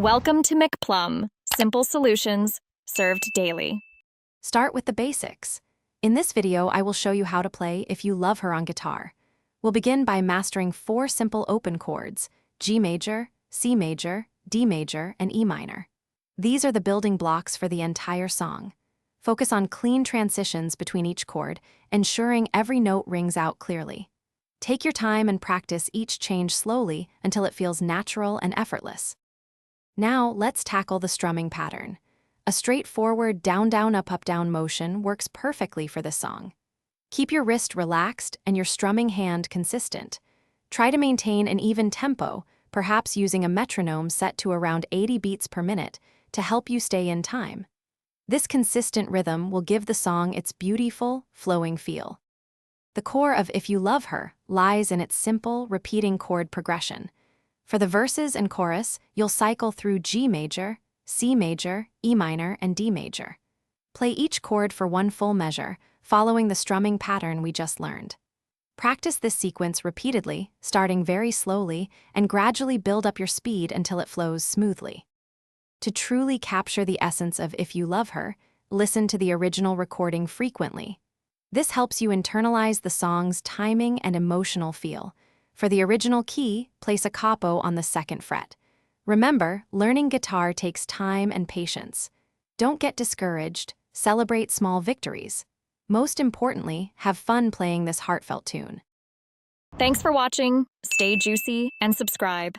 Welcome to McPlum, simple solutions served daily. Start with the basics. In this video, I will show you how to play If You Love Her on guitar. We'll begin by mastering 4 simple open chords: G major, C major, D major, and E minor. These are the building blocks for the entire song. Focus on clean transitions between each chord, ensuring every note rings out clearly. Take your time and practice each change slowly until it feels natural and effortless. Now, let's tackle the strumming pattern. A straightforward down-down up-up down motion works perfectly for this song. Keep your wrist relaxed and your strumming hand consistent. Try to maintain an even tempo, perhaps using a metronome set to around 80 beats per minute to help you stay in time. This consistent rhythm will give the song its beautiful, flowing feel. The core of If You Love Her lies in its simple, repeating chord progression. For the verses and chorus, you'll cycle through G major, C major, E minor, and D major. Play each chord for one full measure, following the strumming pattern we just learned. Practice this sequence repeatedly, starting very slowly, and gradually build up your speed until it flows smoothly. To truly capture the essence of If You Love Her, listen to the original recording frequently. This helps you internalize the song's timing and emotional feel. For the original key, place a capo on the 2nd fret. Remember, learning guitar takes time and patience. Don't get discouraged, celebrate small victories. Most importantly, have fun playing this heartfelt tune. Thanks for watching, stay juicy, and subscribe.